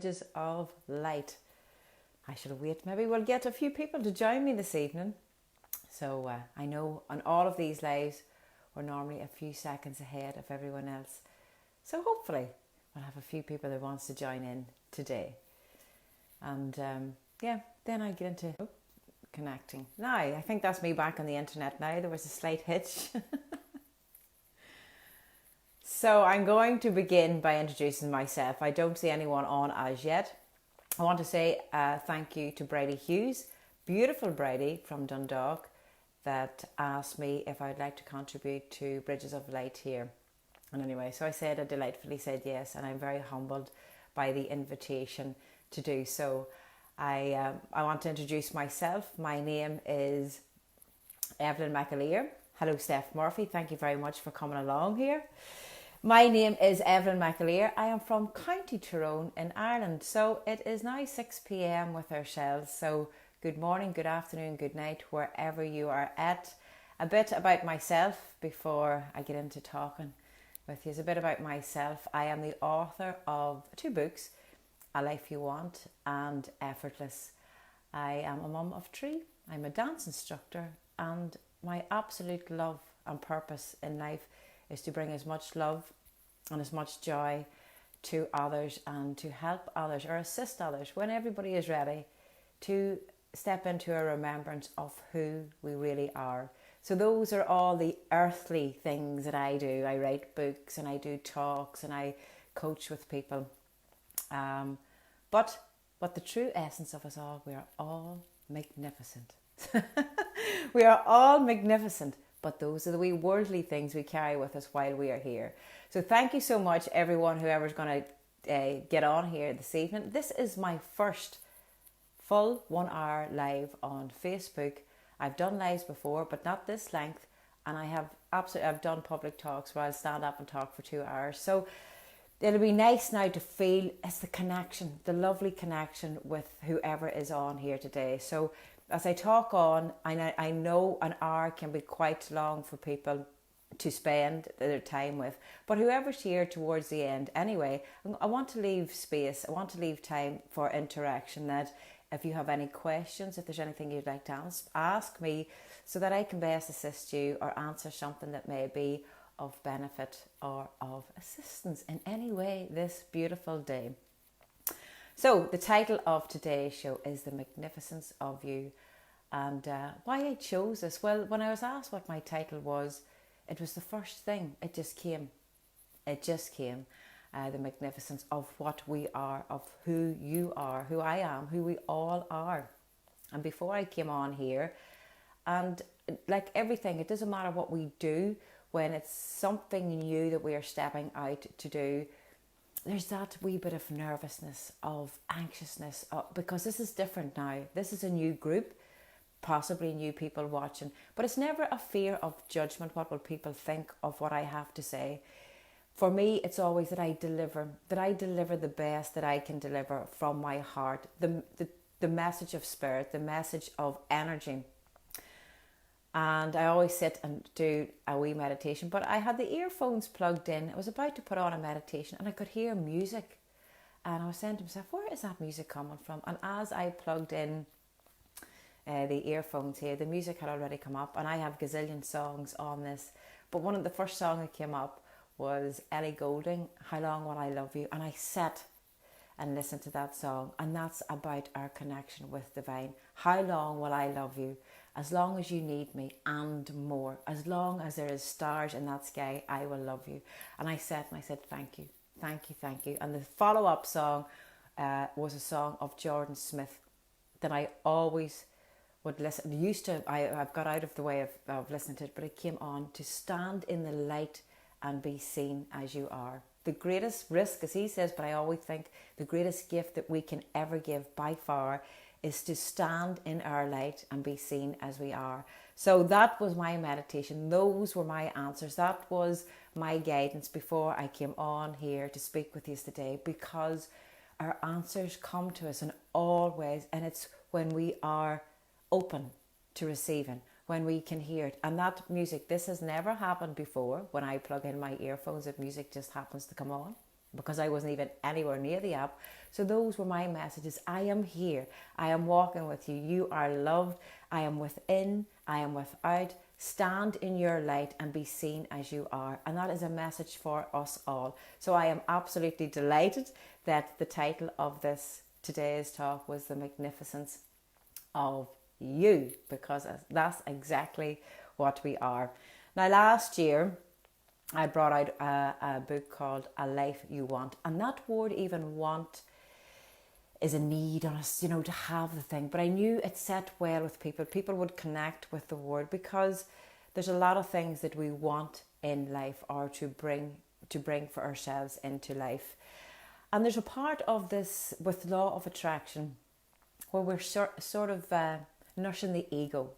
Bridges of Light. I shall wait. Maybe we'll get a few people to join me this evening. So I know on all of these lives, we're normally a few seconds ahead of everyone else. So hopefully we'll have a few people that wants to join in today. And then I get into connecting. Now, I think that's me back on the internet now. There was a slight hitch. So I'm going to begin by introducing myself. I don't see anyone on as yet. I want to say thank you to Brady Hughes, beautiful Brady from Dundalk, that asked me if I'd like to contribute to Bridges of Light here. And anyway, so I delightfully said yes, and I'm very humbled by the invitation to do so. I want to introduce myself. My name is Evelyn McAleer. Hello, Steph Murphy. Thank you very much for coming along here. My name is Evelyn McAleer. I am from County Tyrone in Ireland. So it is now 6 p.m. with ourselves. So good morning, good afternoon, good night, wherever you are at. A bit about myself before I get into talking with you. A bit about myself. I am the author of 2 books, A Life You Want and Effortless. I am a mum of 3. I'm a dance instructor, and my absolute love and purpose in life is to bring as much love and as much joy to others and to help others or assist others when everybody is ready to step into a remembrance of who we really are. So those are all the earthly things that I do. I write books and I do talks and I coach with people. But the true essence of us all, we are all magnificent. We are all magnificent. But those are the wee worldly things we carry with us while we are here. So thank you so much, everyone, whoever's going to get on here this evening. This is my first full 1 hour live on Facebook. I've done lives before, but not this length. And I've done public talks where I'll stand up and talk for 2 hours. So it'll be nice now to feel it's the connection, the lovely connection with whoever is on here today. So as I talk on, I know an hour can be quite long for people to spend their time with. But whoever's here towards the end, anyway, I want to leave space. I want to leave time for interaction, that if you have any questions, if there's anything you'd like to ask me, so that I can best assist you or answer something that may be of benefit or of assistance in any way this beautiful day. So the title of today's show is The Magnificence of You. And why I chose this? Well, when I was asked what my title was, it was the first thing. It just came. The magnificence of what we are, of who you are, who I am, who we all are. And before I came on here, and like everything, it doesn't matter what we do, when it's something new that we are stepping out to do, there's that wee bit of nervousness, of anxiousness, because this is different now. This is a new group, possibly new people watching, but it's never a fear of judgment. What will people think of what I have to say? For me, it's always that I deliver the best that I can deliver from my heart, the message of spirit, the message of energy. And I always sit and do a wee meditation, but I had the earphones plugged in. I was about to put on a meditation and I could hear music. And I was saying to myself, where is that music coming from? And as I plugged in the earphones here, the music had already come up, and I have gazillion songs on this. But one of the first songs that came up was Ellie Goulding, How Long Will I Love You? And I sat and listened to that song. And that's about our connection with divine. How long will I love you? As long as you need me and more. As long as there is stars in that sky, I will love you. And I said, thank you, thank you, thank you. And the follow-up song was a song of Jordan Smith that I always would listen. I've got out of the way of listening to it, but it came on to stand in the light and be seen as you are. The greatest risk, as he says, but I always think the greatest gift that we can ever give by far is to stand in our light and be seen as we are. So that was my meditation. Those were my answers. That was my guidance before I came on here to speak with you today, because our answers come to us in all ways, and it's when we are open to receiving, when we can hear it. And that music, this has never happened before. When I plug in my earphones, that music just happens to come on. because I wasn't even anywhere near the app. So those were my messages. I am here. I am walking with you. You are loved. I am within. I am without. Stand in your light and be seen as you are. And that is a message for us all. So I am absolutely delighted that the title of this today's talk was The Magnificence of You, because that's exactly what we are. Now, last year, I brought out a book called A Life You Want. And that word even want is a need on us, to have the thing. But I knew it set well with people. People would connect with the word because there's a lot of things that we want in life or to bring for ourselves into life. And there's a part of this with law of attraction where we're sort of nursing the ego.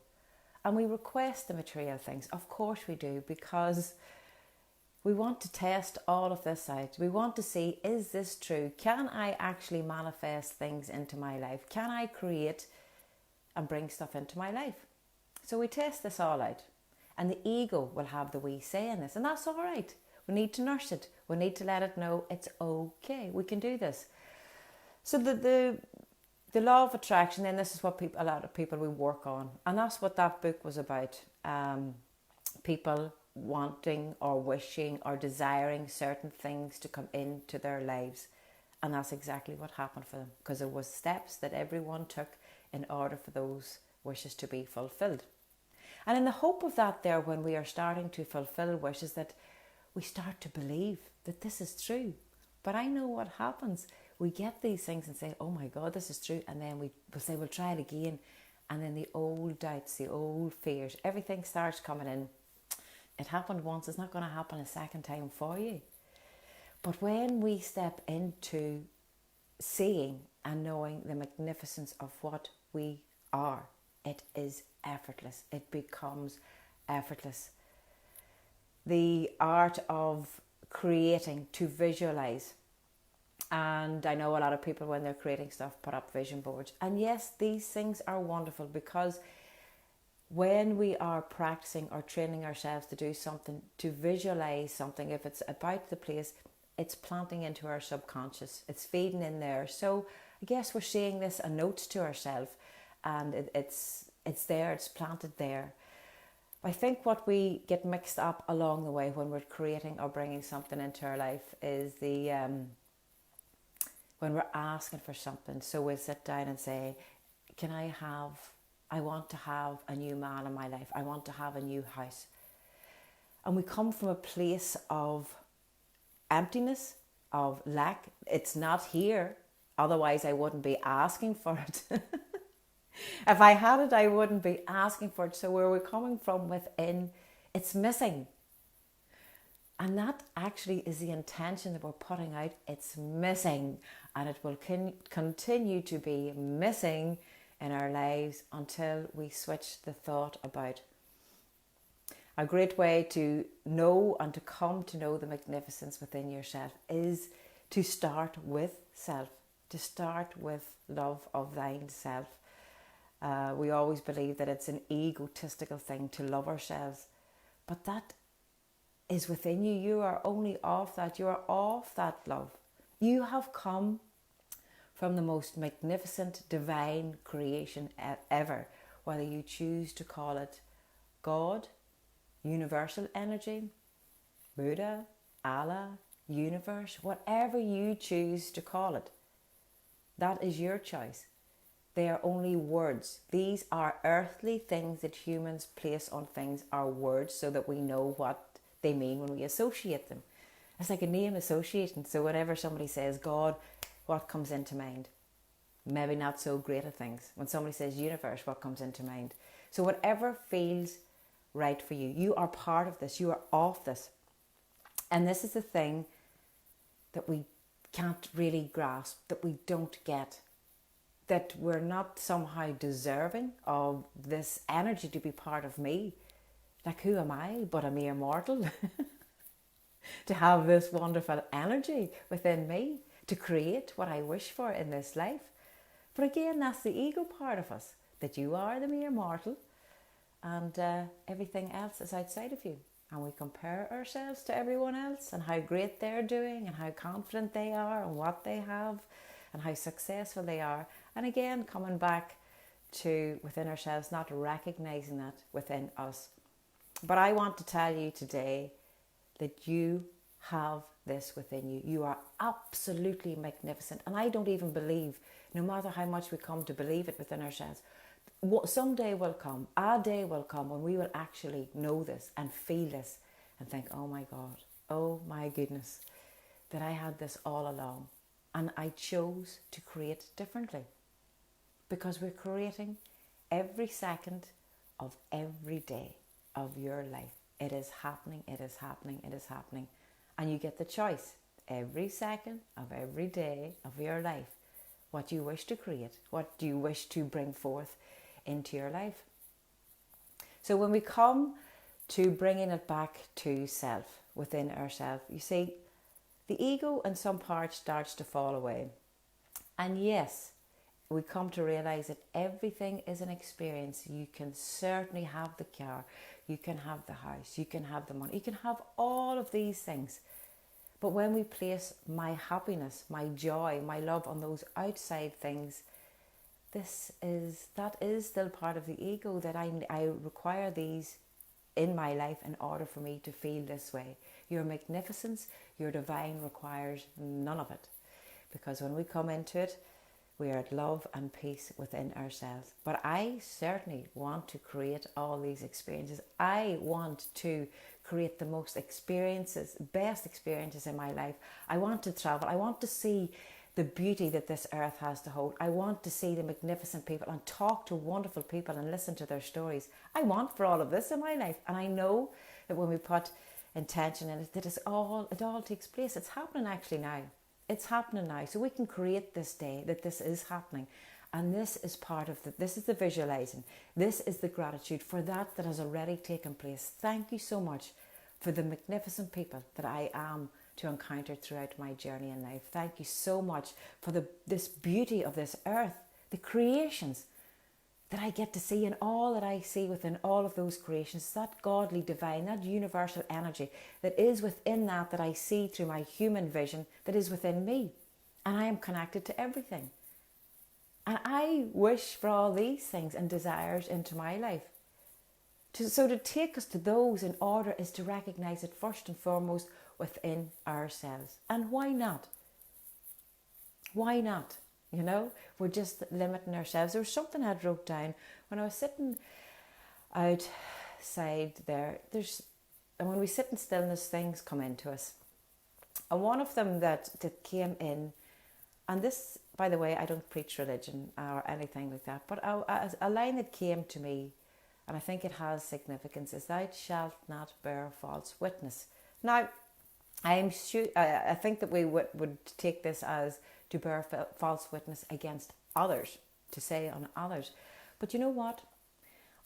And we request the material things. Of course we do, because we want to test all of this out. We want to see, is this true? Can I actually manifest things into my life? Can I create and bring stuff into my life? So we test this all out. And the ego will have the wee say in this. And that's all right. We need to nurse it. We need to let it know it's okay. We can do this. So the law of attraction, then this is what a lot of people we work on. And that's what that book was about. People wanting or wishing or desiring certain things to come into their lives, and that's exactly what happened for them, because there was steps that everyone took in order for those wishes to be fulfilled. And in the hope of that, there, when we are starting to fulfill wishes, that we start to believe that this is true. But I know what happens. We get these things and say, oh my God, this is true, and then we'll say we'll try it again, and then the old doubts, the old fears, everything starts coming in. It happened once, it's not going to happen a second time for you. But when we step into seeing and knowing the magnificence of what we are, it is effortless. It becomes effortless. The art of creating, to visualize. And I know a lot of people, when they're creating stuff, put up vision boards. And yes, these things are wonderful, because when we are practicing or training ourselves to do something, to visualize something, if it's about the place, it's planting into our subconscious. It's feeding in there. So I guess we're saying this a note to ourselves, and it's there, it's planted there. I think what we get mixed up along the way when we're creating or bringing something into our life is when we're asking for something. So we'll sit down and say, I want to have a new man in my life. I want to have a new house. And we come from a place of emptiness, of lack. It's not here. Otherwise, I wouldn't be asking for it. If I had it, I wouldn't be asking for it. So where we're coming from within, it's missing. And that actually is the intention that we're putting out. It's missing. And it will continue to be missing in our lives until we switch the thought about. A great way to know and to come to know the magnificence within yourself is to start with self, to start with love of thine self. We always believe that it's an egotistical thing to love ourselves, but that is within you. You are only of that. You are of that love. You have come from the most magnificent divine creation ever, whether you choose to call it God, universal energy, Buddha, Allah, universe, whatever you choose to call it. That is your choice. They are only words. These are earthly things that humans place on things, are words, so that we know what they mean when we associate them. It's like a name association. So whenever somebody says God, what comes into mind? Maybe not so great of things. When somebody says universe, what comes into mind? So whatever feels right for you, you are part of this, you are of this. And this is the thing that we can't really grasp, that we don't get, that we're not somehow deserving of this energy to be part of me. Like, who am I but a mere mortal to have this wonderful energy within me to create what I wish for in this life? But again, that's the ego part of us, that you are the mere mortal and everything else is outside of you. and we compare ourselves to everyone else and how great they're doing and how confident they are and what they have and how successful they are. And again, coming back to within ourselves, not recognizing that within us. But I want to tell you today that you have this within you. You are absolutely magnificent. And I don't even believe, no matter how much we come to believe it within ourselves, someday will come, a day will come when we will actually know this and feel this and think, oh my God, oh my goodness, that I had this all along and I chose to create differently, because we're creating every second of every day of your life. It is happening, it is happening, it is happening. And you get the choice every second of every day of your life, what you wish to create, what do you wish to bring forth into your life. So when we come to bringing it back to self, within ourselves, you see, the ego in some parts starts to fall away. And yes, we come to realize that everything is an experience. You can certainly have the car, you can have the house, you can have the money, you can have all of these things. But when we place my happiness, my joy, my love on those outside things, that is still part of the ego, that I require these in my life in order for me to feel this way. Your magnificence, your divine requires none of it. Because when we come into it, we are at love and peace within ourselves. But I certainly want to create all these experiences. I want to create the most experiences, best experiences in my life. I want to travel. I want to see the beauty that this earth has to hold. I want to see the magnificent people and talk to wonderful people and listen to their stories. I want for all of this in my life. And I know that when we put intention in it, that it all takes place. It's happening actually now. It's happening now. So we can create this day that this is happening. And this is part of this is the visualizing. This is the gratitude for that has already taken place. Thank you so much for the magnificent people that I am to encounter throughout my journey in life. Thank you so much for this beauty of this earth, the creations that I get to see, and all that I see within all of those creations, that godly, divine, that universal energy that is within that I see through my human vision, that is within me. And I am connected to everything. And I wish for all these things and desires into my life. So to take us to those in order is to recognize it first and foremost within ourselves. And why not? Why not? You know, we're just limiting ourselves. There was something I wrote down when I was sitting outside there. And when we sit in stillness, things come into us. And one of them that came in, and this, by the way, I don't preach religion or anything like that, but a line that came to me, and I think it has significance, is thou shalt not bear false witness. Now, I think that we would take this as to bear false witness against others, to say on others. But you know what?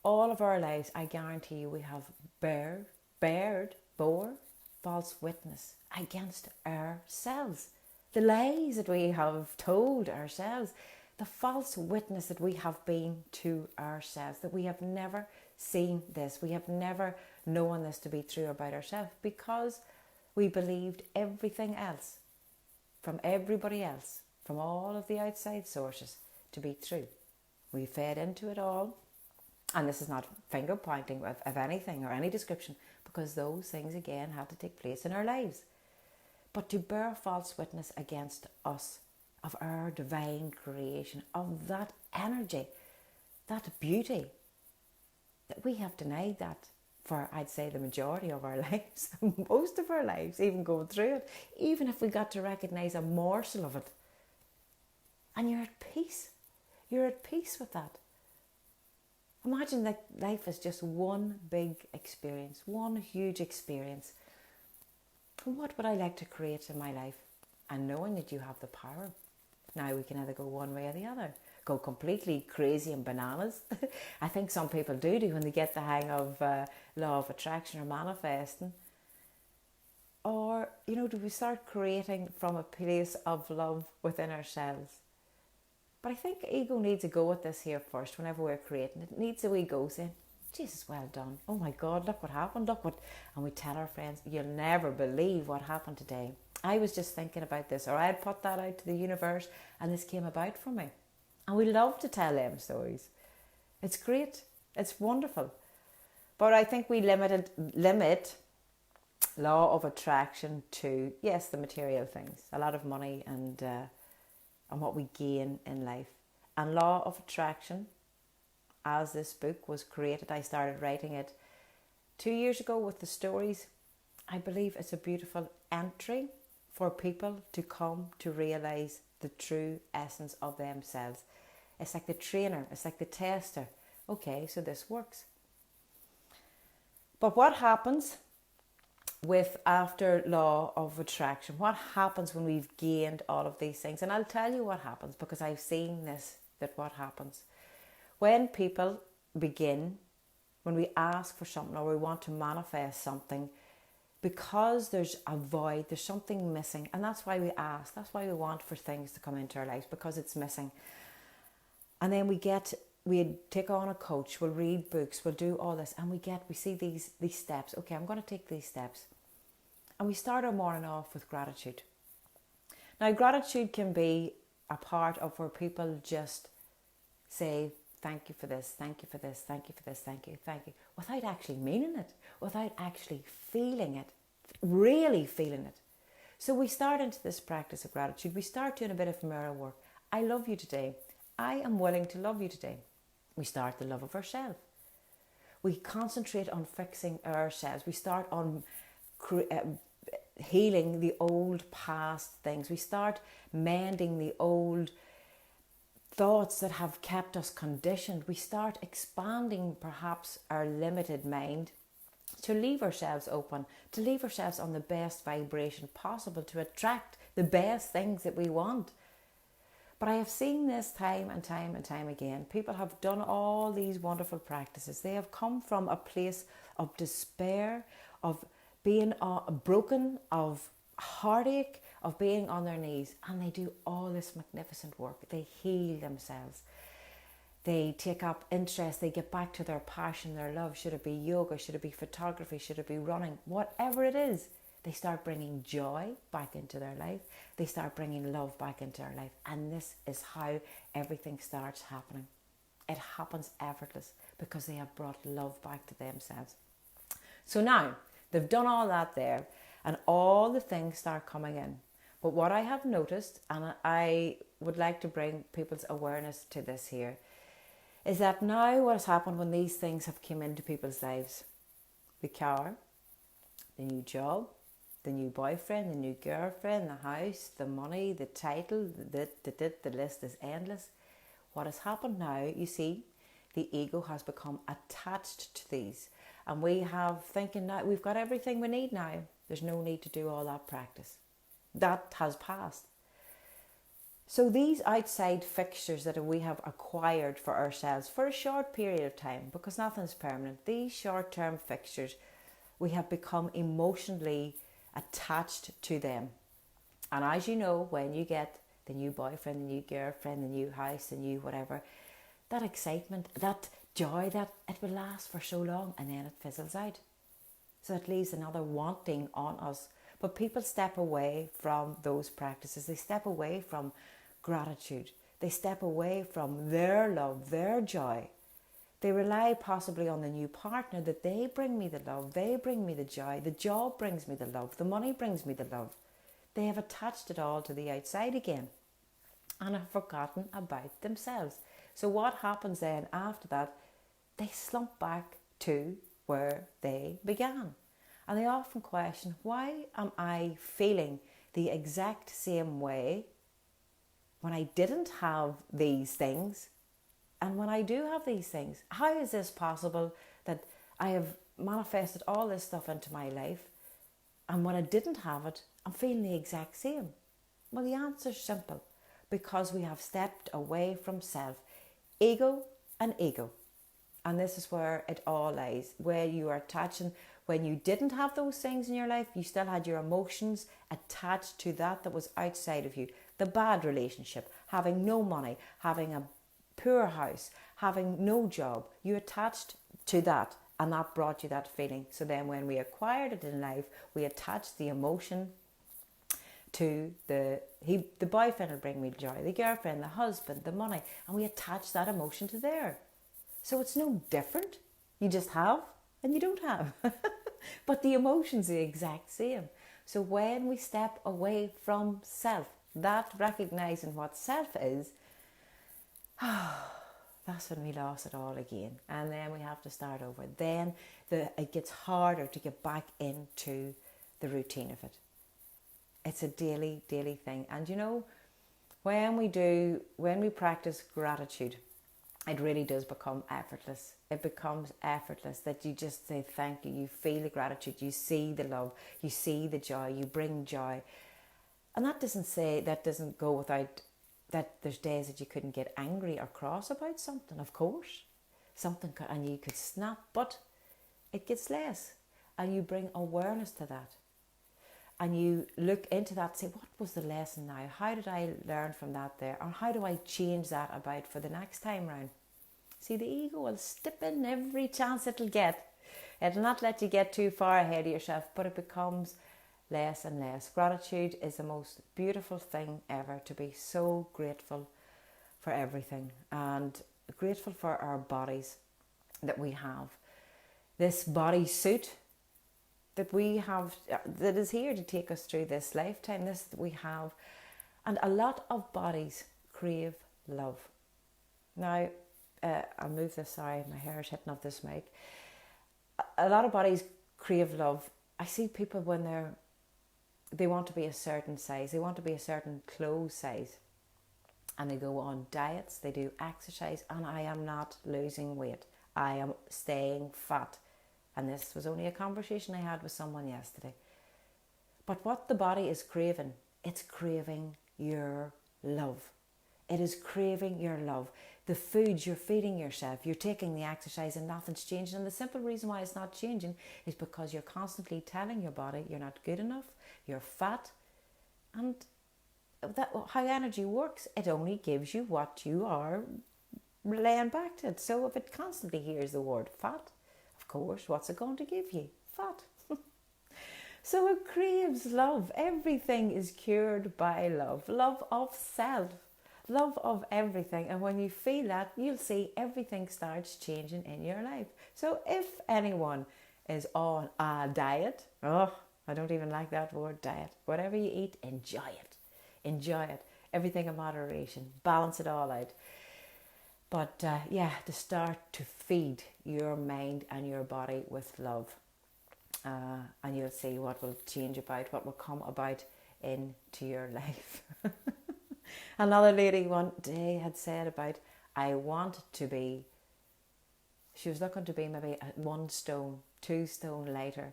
All of our lives, I guarantee you, we have bore false witness against ourselves. The lies that we have told ourselves, the false witness that we have been to ourselves, that we have never seen this, we have never known this to be true about ourselves, because we believed everything else from everybody else, from all of the outside sources, to be true. We fed into it all, and this is not finger pointing of anything or any description, because those things again have to take place in our lives. But to bear false witness against us, of our divine creation, of that energy, that beauty, that we have denied that for, I'd say, the majority of our lives, most of our lives, even going through it, even if we got to recognize a morsel of it. And you're at peace. You're at peace with that. Imagine that life is just one big experience, one huge experience. And what would I like to create in my life? And knowing that you have the power. Now we can either go one way or the other. Go completely crazy and bananas. I think some people do when they get the hang of law of attraction or manifesting. Or, do we start creating from a place of love within ourselves? But I think ego needs a go at this here first whenever we're creating. It needs a wee go saying, Jesus, well done. Oh my God, look what happened. Look what, and we tell our friends, you'll never believe what happened today. I was just thinking about this, or I had put that out to the universe and this came about for me. And we love to tell them stories. It's great. It's wonderful. But I think we limit law of attraction to, yes, the material things, a lot of money and what we gain in life. And law of attraction, as this book was created, I started writing it 2 years ago with the stories. I believe it's a beautiful entry for people to come to realise the true essence of themselves. It's like the trainer, it's like the tester. Okay, so this works. But what happens with after law of attraction? What happens when we've gained all of these things? And I'll tell you what happens, because I've seen this, that what happens. When people begin, when we ask for something or we want to manifest something, because there's a void, there's something missing, and that's why we ask, that's why we want for things to come into our lives, because it's missing. And then we take on a coach, we'll read books, we'll do all this, and we see these steps. Okay, I'm going to take these steps. And we start our morning off with gratitude. Now, gratitude can be a part of where people just say, thank you for this, thank you for this, thank you for this, thank you, without actually meaning it, without actually feeling it, really feeling it. So we start into this practice of gratitude. We start doing a bit of mirror work. I love you today. I am willing to love you today. We start the love of ourselves. We concentrate on fixing ourselves. We start on healing the old past things. We start mending the old thoughts that have kept us conditioned. We start expanding perhaps our limited mind to leave ourselves open, to leave ourselves on the best vibration possible, to attract the best things that we want. But I have seen this time and time and time again. People have done all these wonderful practices. They have come from a place of despair, of being broken, of heartache, of being on their knees, and they do all this magnificent work. They heal themselves. They take up interest. They get back to their passion, their love. Should it be yoga? Should it be photography? Should it be running? Whatever it is, they start bringing joy back into their life. They start bringing love back into their life. And this is how everything starts happening. It happens effortless because they have brought love back to themselves. So now, they've done all that there, and all the things start coming in. But what I have noticed, and I would like to bring people's awareness to this here, is that now what has happened when these things have come into people's lives, the car, the new job, the new boyfriend, the new girlfriend, the house, the money, the title, the list is endless. What has happened now, you see, the ego has become attached to these. And we have thinking now, we've got everything we need now. There's no need to do all that practice. That has passed. So these outside fixtures that we have acquired for ourselves for a short period of time, because nothing's permanent, these short-term fixtures, we have become emotionally attached to them. And as you know, when you get the new boyfriend, the new girlfriend, the new house, the new whatever, that excitement, that joy, that it will last for so long, and then it fizzles out. So it leaves another wanting on us. But people step away from those practices. They step away from gratitude. They step away from their love, their joy. They rely possibly on the new partner, that they bring me the love, they bring me the joy, the job brings me the love, the money brings me the love. They have attached it all to the outside again and have forgotten about themselves. So what happens then after that? They slump back to where they began. And they often question, why am I feeling the exact same way when I didn't have these things and when I do have these things? How is this possible that I have manifested all this stuff into my life and when I didn't have it, I'm feeling the exact same? Well, the answer is simple. Because we have stepped away from self. Ego and ego. And this is where it all lies, where you are attaching. When you didn't have those things in your life, you still had your emotions attached to that was outside of you. The bad relationship, having no money, having a poor house, having no job. You attached to that, and that brought you that feeling. So then when we acquired it in life, we attached the emotion to the boyfriend will bring me joy, the girlfriend, the husband, the money, and we attach that emotion to there. So it's no different. You just have and you don't have. But the emotion's the exact same. So when we step away from self, that recognizing what self is, that's when we lost it all again. And then we have to start over. Then it gets harder to get back into the routine of it. It's a daily thing. And you know, when we practice gratitude, it really does become effortless. It becomes effortless that you just say thank you. You feel the gratitude. You see the love. You see the joy. You bring joy. And that doesn't go without that there's days that you couldn't get angry or cross about something, of course. And you could snap, but it gets less. And you bring awareness to that. And you look into that and say, what was the lesson now? How did I learn from that there? Or how do I change that about for the next time round? See, the ego will step in every chance it'll get. It'll not let you get too far ahead of yourself, but it becomes less and less. Gratitude is the most beautiful thing ever, to be so grateful for everything and grateful for our bodies that we have. This body suit that we have, that is here to take us through this lifetime, this that we have. And a lot of bodies crave love. Now, I'll move this, sorry, my hair is hitting off this mic. A lot of bodies crave love. I see people when they want to be a certain size, they want to be a certain clothes size, and they go on diets, they do exercise, and I am not losing weight. I am staying fat. And this was only a conversation I had with someone yesterday. But what the body is craving, it's craving your love. It is craving your love. The foods you're feeding yourself, you're taking the exercise and nothing's changing. And the simple reason why it's not changing is because you're constantly telling your body you're not good enough, you're fat. And how energy works, it only gives you what you are laying back to it. So if it constantly hears the word fat, of course, what's it going to give you? Fat. So it craves love. Everything is cured by love. Love of self. Love of everything. And when you feel that, you'll see everything starts changing in your life. So if anyone is on a diet, I don't even like that word, diet. Whatever you eat, enjoy it. Enjoy it. Everything in moderation. Balance it all out. But to start to feed your mind and your body with love. And you'll see what will change about, what will come about into your life. Another lady one day had said about, I want to be, she was looking to be maybe 1 stone, 2 stone lighter.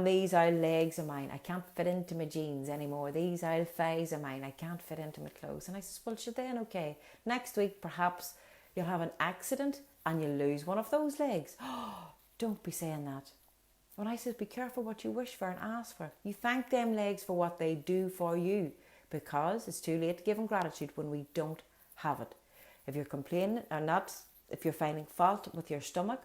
These are legs of mine. I can't fit into my jeans anymore. These are thighs of mine. I can't fit into my clothes. And I said, well, should then okay. Next week, perhaps you'll have an accident and you'll lose one of those legs. Don't be saying that. When I said, be careful what you wish for and ask for. You thank them legs for what they do for you, because it's too late to give them gratitude when we don't have it. If you're complaining or not, if you're finding fault with your stomach,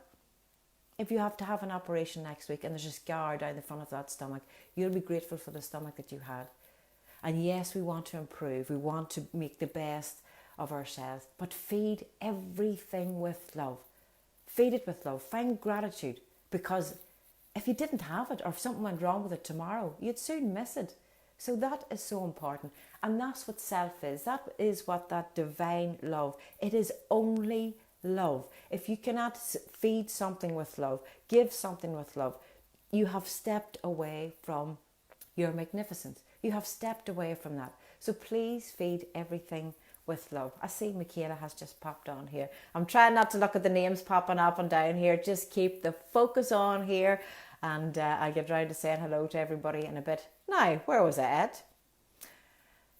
if you have to have an operation next week and there's a scar down the front of that stomach, you'll be grateful for the stomach that you had. And yes, we want to improve. We want to make the best of ourselves. But feed everything with love. Feed it with love. Find gratitude. Because if you didn't have it or if something went wrong with it tomorrow, you'd soon miss it. So that is so important. And that's what self is. That is what that divine love. It is only love. If you cannot feed something with love, give something with love, you have stepped away from your magnificence. You have stepped away from that. So please feed everything with love. I see Michaela has just popped on here. I'm trying not to look at the names popping up and down here. Just keep the focus on here, and I'll get round to saying hello to everybody in a bit. Now, where was I at?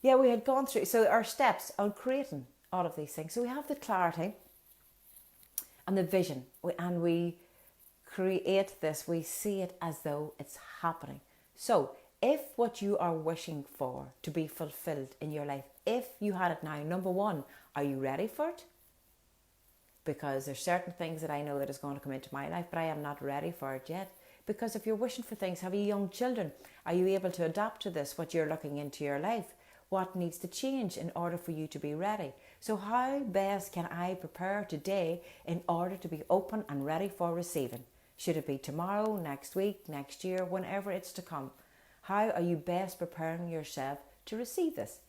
Yeah, we had gone through, so our steps on creating all of these things. So we have the clarity and the vision, and we create this, we see it as though it's happening. So if what you are wishing for to be fulfilled in your life, if you had it now, number one, are you ready for it? because there's certain things that I know that is going to come into my life, but I am not ready for it yet. Because if you're wishing for things, have you young children? Are you able to adapt to this, what you're looking into your life? What needs to change in order for you to be ready? So how best can I prepare today in order to be open and ready for receiving? Should it be tomorrow, next week, next year, whenever it's to come? How are you best preparing yourself to receive this?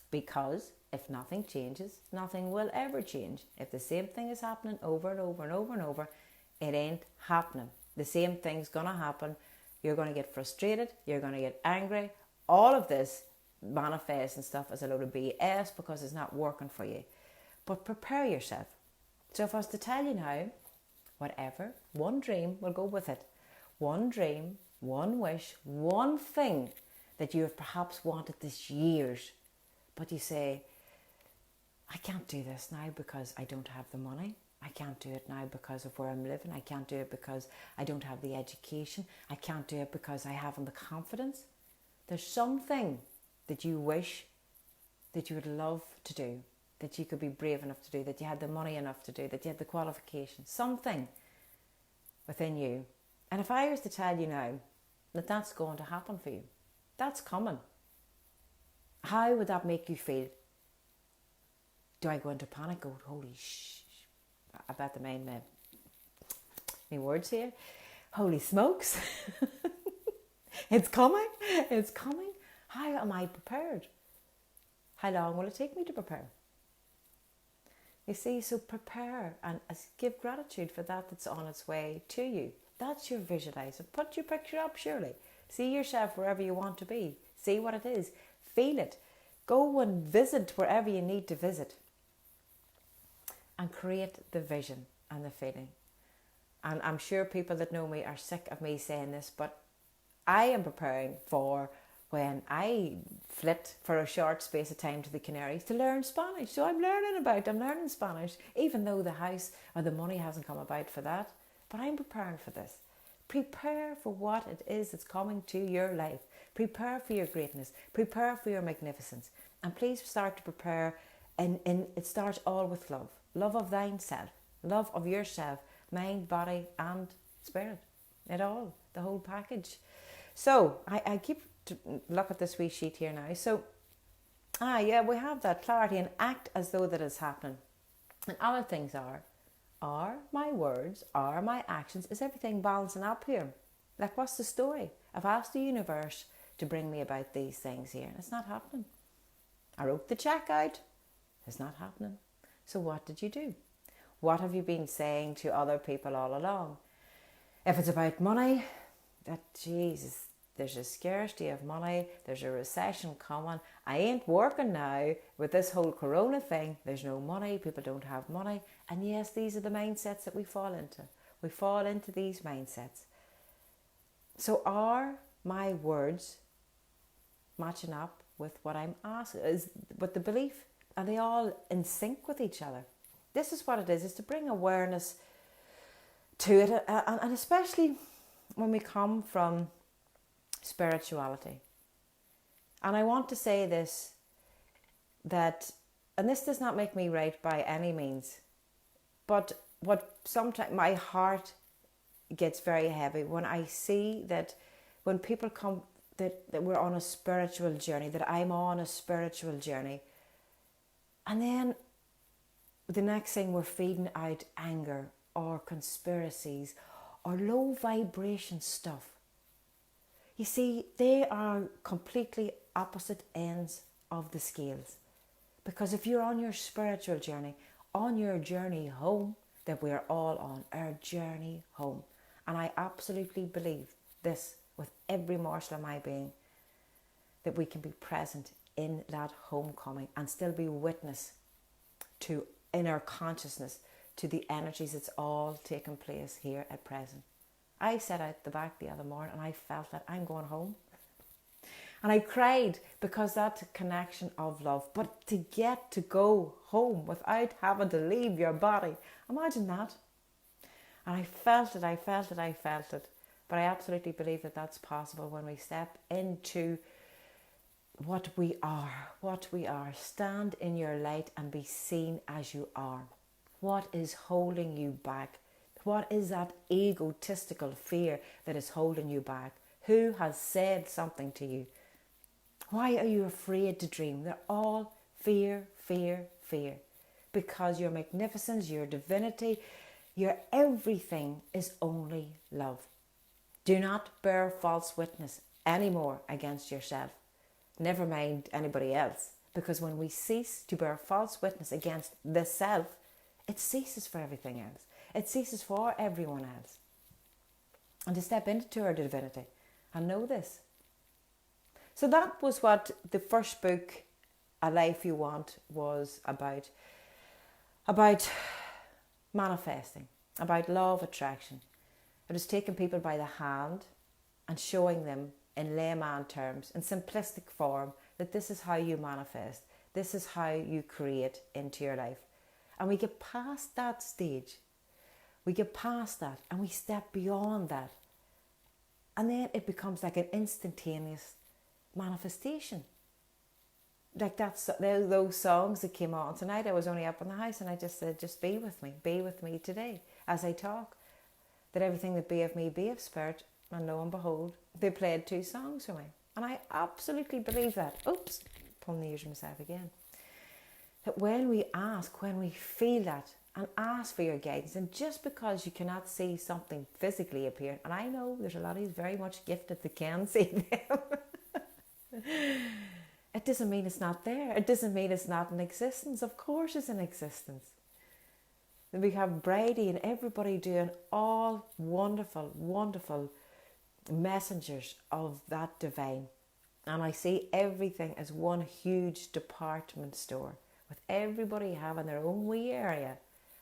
Because if nothing changes, nothing will ever change. If the same thing is happening over and over and over and over, it ain't happening. The same thing's going to happen. You're going to get frustrated. You're going to get angry. All of this manifests and stuff as a load of BS because it's not working for you. But prepare yourself. So if I was to tell you now, whatever, one dream will go with it. One dream, one wish, one thing that you have perhaps wanted this years. But you say, I can't do this now because I don't have the money. I can't do it now because of where I'm living. I can't do it because I don't have the education. I can't do it because I haven't the confidence. There's something that you wish that you would love to do, that you could be brave enough to do, that you had the money enough to do, that you had the qualifications, something within you. And if I was to tell you now that that's going to happen for you, that's coming, how would that make you feel? Do I go into panic? Go, holy shh. I bet the main my words here. Holy smokes. It's coming. It's coming. How am I prepared? How long will it take me to prepare? You see, so prepare and give gratitude for that that's on its way to you. That's your visualizer. Put your picture up, surely. See yourself wherever you want to be. See what it is. Feel it. Go and visit wherever you need to visit. And create the vision and the feeling. And I'm sure people that know me are sick of me saying this, but I am preparing for when I flit for a short space of time to the Canaries to learn Spanish. So I'm learning Spanish, even though the house or the money hasn't come about for that. But I'm preparing for this. Prepare for what it is that's coming to your life. Prepare for your greatness. Prepare for your magnificence. And please start to prepare, and it starts all with love. Love of thine self, love of yourself, mind, body and spirit. It all, the whole package. So I keep to look at this wee sheet here now. So, we have that clarity and act as though that is happening. And other things are my words, are my actions, is everything balancing up here? Like, what's the story? I've asked the universe to bring me about these things here, and it's not happening. I wrote the check out, it's not happening. So what did you do? What have you been saying to other people all along? If it's about money, that Jesus, there's a scarcity of money, there's a recession coming, I ain't working now with this whole corona thing, there's no money, people don't have money. And yes, these are the mindsets that we fall into. We fall into these mindsets. So are my words matching up with what I'm asking, is with the belief? Are they all in sync with each other? This is what it is to bring awareness to it, and especially when we come from spirituality. And I want to say this, that, and this does not make me right by any means, but what sometimes my heart gets very heavy when I see that when people come, that we're on a spiritual journey, that I'm on a spiritual journey, and then the next thing we're feeding out anger or conspiracies or low vibration stuff. You see, they are completely opposite ends of the scales. Because if you're on your spiritual journey, on your journey home, that we are all on our journey home. And I absolutely believe this with every morsel of my being, that we can be present in that homecoming and still be witness to, in our consciousness, to the energies that's all taking place here at present. I sat out the back the other morning and I felt that I'm going home. And I cried because that connection of love. But to get to go home without having to leave your body, imagine that. And I felt it. But I absolutely believe that that's possible when we step into what we are. Stand in your light and be seen as you are. What is holding you back? What is that egotistical fear that is holding you back? Who has said something to you? Why are you afraid to dream? They're all fear, fear, fear. Because your magnificence, your divinity, your everything is only love. Do not bear false witness anymore against yourself. Never mind anybody else. Because when we cease to bear false witness against the self, it ceases for everything else. It ceases for everyone else. And to step into our divinity and know this. So that was what the first book, A Life You Want, was about. About manifesting, about law of attraction. It was taking people by the hand and showing them in layman terms, in simplistic form, that this is how you manifest. This is how you create into your life. And we get past that stage. We get past that and we step beyond that. And then it becomes like an instantaneous manifestation. Like those songs that came on tonight. I was only up in the house and I just said, just be with me today as I talk. That everything that be of me be of spirit. And lo and behold, they played 2 songs for me. And I absolutely believe that. Oops, pulling the ears of myself again. That when we ask, when we feel that, and ask for your guidance, and just because you cannot see something physically appear, and I know there's a lot of you very much gifted that can see them. It doesn't mean it's not there. It doesn't mean it's not in existence. Of course it's in existence. We have Brady and everybody doing all wonderful, wonderful messengers of that divine. And I see everything as one huge department store with everybody having their own wee area.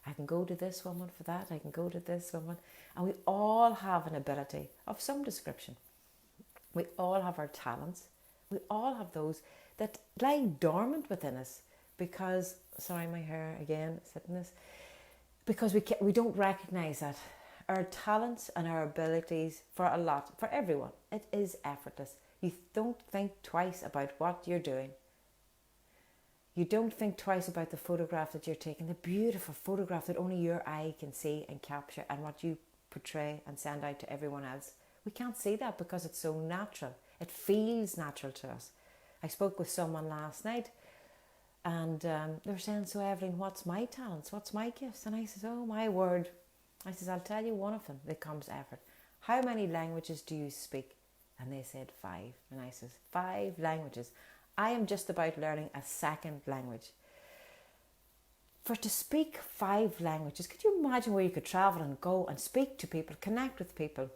I can go to this woman for that. I can go to this woman. And we all have an ability of some description. We all have our talents. We all have those that lie dormant within us because, sorry, my hair again, sitting this, because we don't recognize that. Our talents and our abilities for a lot, for everyone, it is effortless. You don't think twice about what you're doing. You don't think twice about the photograph that you're taking, the beautiful photograph that only your eye can see and capture, and what you portray and send out to everyone else. We can't see that because it's so natural. It feels natural to us. I spoke with someone last night and they were saying, so Evelyn, what's my talents? What's my gifts? And I said, oh my word. I said, I'll tell you one of them. There comes effort. How many languages do you speak? And they said 5. And I said, 5 languages. I am just about learning a 2nd language. For to speak 5 languages, could you imagine where you could travel and go and speak to people, connect with people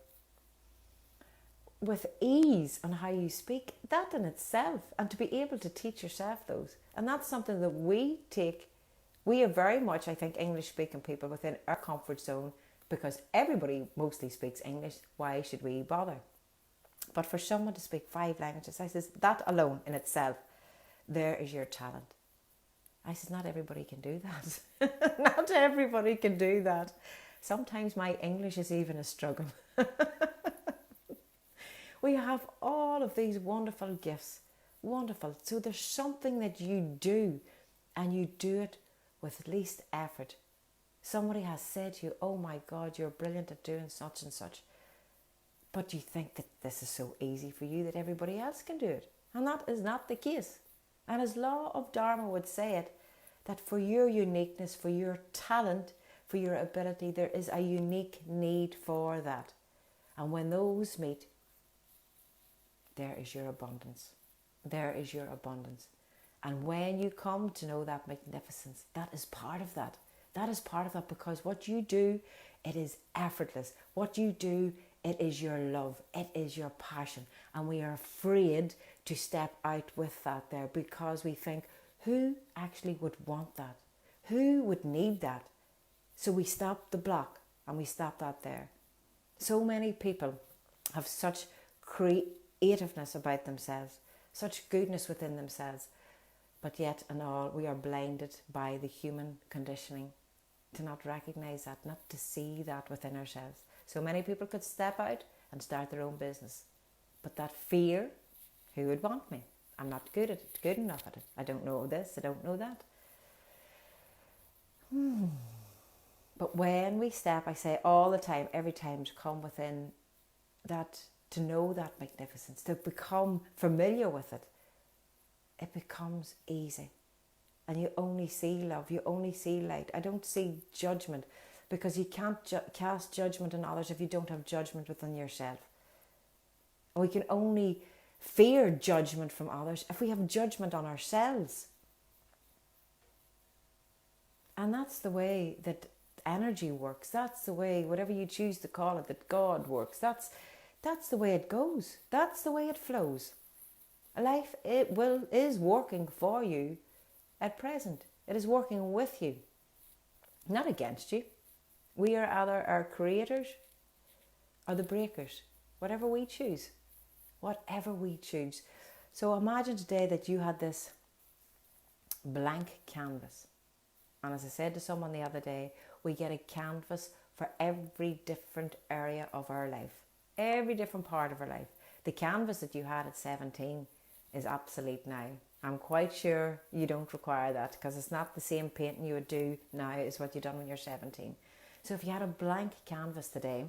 with ease on how you speak? That in itself, and to be able to teach yourself those. And that's something that we are very much, I think, English speaking people within our comfort zone, because everybody mostly speaks English. Why should we bother? But for someone to speak 5 languages, I says, that alone in itself, there is your talent. I says, not everybody can do that. Not everybody can do that. Sometimes my English is even a struggle. We have all of these wonderful gifts. Wonderful. So there's something that you do, and you do it with least effort. Somebody has said to you, oh my God, you're brilliant at doing such and such. But you think that this is so easy for you that everybody else can do it. And that is not the case. And as law of Dharma would say it, that for your uniqueness, for your talent, for your ability, there is a unique need for that. And when those meet, there is your abundance. There is your abundance. And when you come to know that magnificence, that is part of that. That is part of that, because what you do, it is effortless. What you do, it is your love. It is your passion. And we are afraid to step out with that there, because we think, who actually would want that? Who would need that? So we stop the block and we stop that there. So many people have such creativeness about themselves, such goodness within themselves, but yet and all we are blinded by the human conditioning to not recognize that, not to see that within ourselves. So many people could step out and start their own business, but that fear, who would want me? I'm not good at it, good enough at it. I don't know this, I don't know that. when we step, I say all the time, every time, to come within that, to know that magnificence, to become familiar with it, it becomes easy. And you only see love, you only see light. I don't see judgment, because you can't cast judgment on others if you don't have judgment within yourself. And we can only fear judgment from others if we have judgment on ourselves. And that's the way that energy works. That's the way, whatever you choose to call it, that God works. That's the way it goes. That's the way it flows. Life is working for you at present. It is working with you, not against you. We are either our creators or the breakers, whatever we choose. Whatever we choose. So imagine today that you had this blank canvas. And as I said to someone the other day, we get a canvas for every different area of our life. Every different part of our life. The canvas that you had at 17 is obsolete now. I'm quite sure you don't require that, because it's not the same painting you would do now as what you've done when you're 17. So if you had a blank canvas today,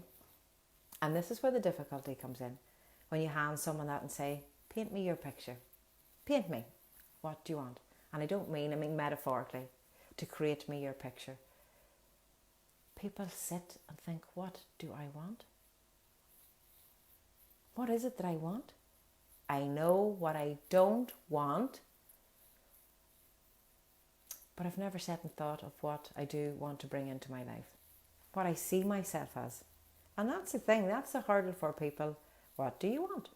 and this is where the difficulty comes in, when you hand someone that and say, paint me your picture. Paint me. What do you want? And I mean metaphorically, to create me your picture. People sit and think, what do I want? What is it that I want? I know what I don't want, but I've never sat and thought of what I do want to bring into my life, what I see myself as. And that's the thing, that's the hurdle for people. What do you want?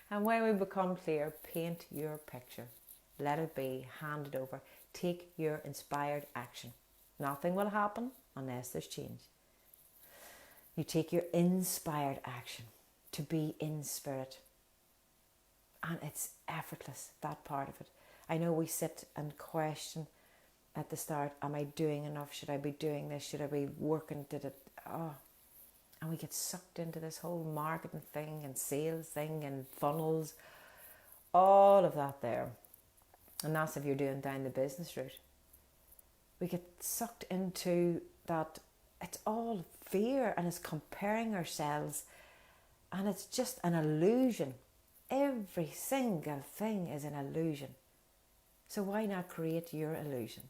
And when we become clear, paint your picture. Let it be, hand it over. Take your inspired action. Nothing will happen unless there's change. You take your inspired action to be in spirit. And it's effortless, that part of it. I know we sit and question at the start, am I doing enough? Should I be doing this? Should I be working? And we get sucked into this whole marketing thing and sales thing and funnels, all of that there. And that's if you're doing down the business route. We get sucked into that. It's all fear, and it's comparing ourselves, and it's just an illusion. Every single thing is an illusion. So why not create your illusion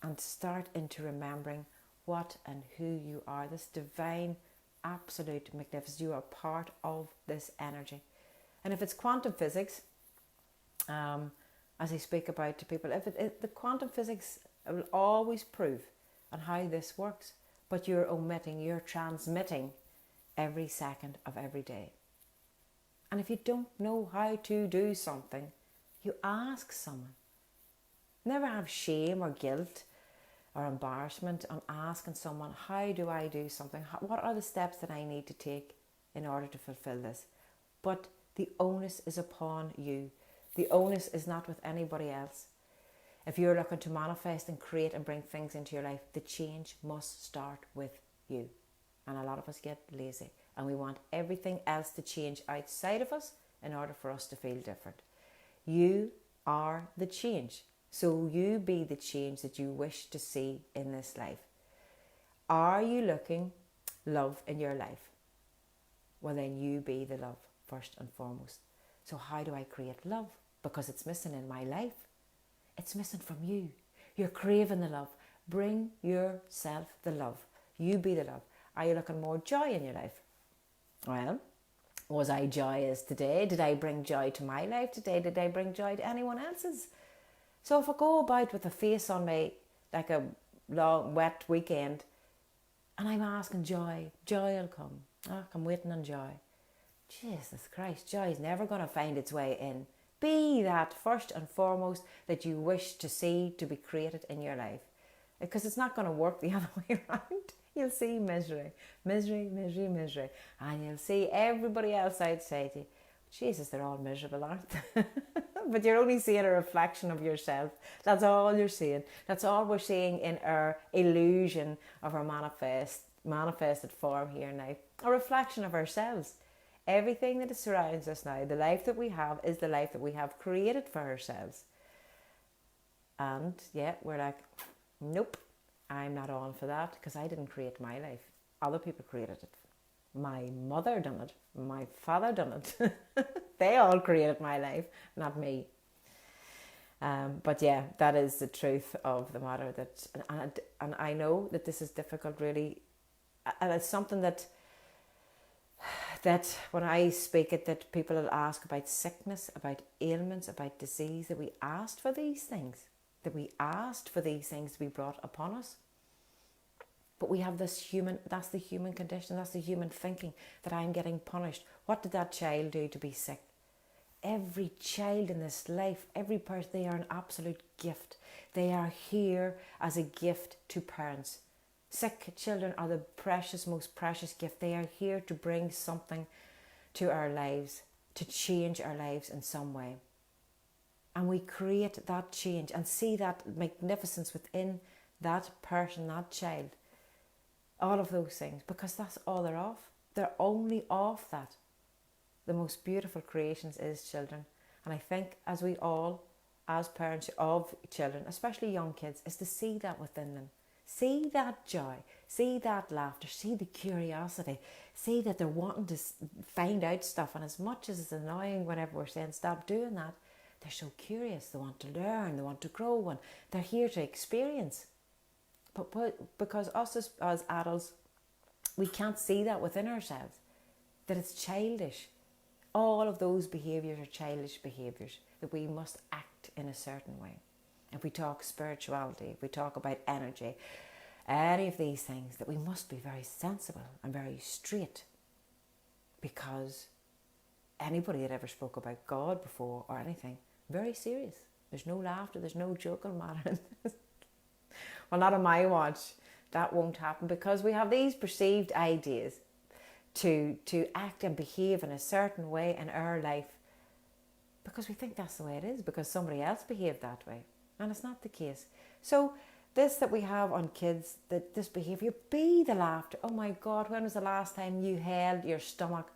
and start into remembering what and who you are, this divine, absolute magnificence. You are part of this energy. And if it's quantum physics, as I speak about to people, the quantum physics will always prove on how this works, but you're transmitting every second of every day. And if you don't know how to do something, you ask someone. Never have shame or guilt or embarrassment on asking someone, how do I do something? What are the steps that I need to take in order to fulfill this? But the onus is upon you. The onus is not with anybody else. If you're looking to manifest and create and bring things into your life, the change must start with you. And a lot of us get lazy, and we want everything else to change outside of us in order for us to feel different. You are the change. So you be the change that you wish to see in this life. Are you looking love in your life? Well, then you be the love first and foremost. So how do I create love? Because it's missing in my life. It's missing from you. You're craving the love. Bring yourself the love. You be the love. Are you looking more joy in your life? Well, was I joyous today? Did I bring joy to my life today? Did I bring joy to anyone else's? So if I go about with a face on me like a long, wet weekend, and I'm asking joy will come. I'm waiting on joy. Jesus Christ, joy is never going to find its way in. Be that first and foremost that you wish to see to be created in your life. Because it's not going to work the other way around. You'll see misery. And you'll see everybody else outside you. Jesus, they're all miserable, aren't they? But you're only seeing a reflection of yourself. That's all you're seeing. That's all we're seeing in our illusion of our manifested form here now. A reflection of ourselves. Everything that surrounds us now, the life that we have, is the life that we have created for ourselves. And yeah, we're like, nope, I'm not on for that, because I didn't create my life. Other people created it. My mother done it. My father done it. They all created my life, not me. But yeah, that is the truth of the matter. And I know that this is difficult, really, and it's something that when I speak it, that people will ask about sickness, about ailments, about disease, that we asked for these things, to be brought upon us. But we have this that's the human condition, that's the human thinking, that I'm getting punished. What did that child do to be sick? Every child in this life, every person, they are an absolute gift. They are here as a gift to parents. Sick children are the precious, most precious gift. They are here to bring something to our lives, to change our lives in some way. And we create that change and see that magnificence within that person, that child. All of those things, because that's all they're of. They're only of that. The most beautiful creations is children. And I think as we all, as parents of children, especially young kids, is to see that within them. See that joy, see that laughter, see the curiosity, see that they're wanting to find out stuff. And as much as it's annoying whenever we're saying stop doing that, they're so curious, they want to learn, they want to grow, and they're here to experience. But because us as adults, we can't see that within ourselves, that it's childish. All of those behaviours are childish behaviours, that we must act in a certain way. If we talk spirituality, if we talk about energy, any of these things, that we must be very sensible and very straight, because anybody that ever spoke about God before or anything, very serious. There's no laughter, there's no joking matter. Well, not on my watch. That won't happen, because we have these perceived ideas to act and behave in a certain way in our life, because we think that's the way it is, because somebody else behaved that way. And it's not the case. So this that we have on kids, that this behaviour, be the laughter. Oh my God, when was the last time you held your stomach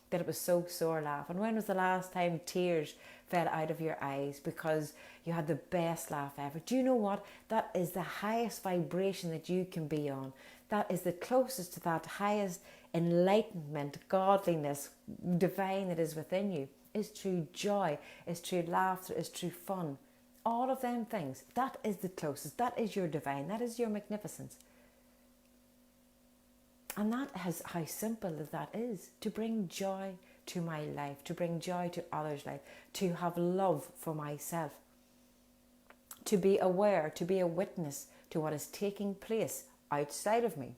that it was so sore laughing? When was the last time tears fell out of your eyes because you had the best laugh ever? Do you know what? That is the highest vibration that you can be on. That is the closest to that highest enlightenment, godliness, divine that is within you. Is true joy, is true laughter, is true fun. All of them things. That is the closest. That is your divine. That is your magnificence. And that has how simple that is, to bring joy to my life, to bring joy to others' life, to have love for myself, to be aware, to be a witness to what is taking place outside of me,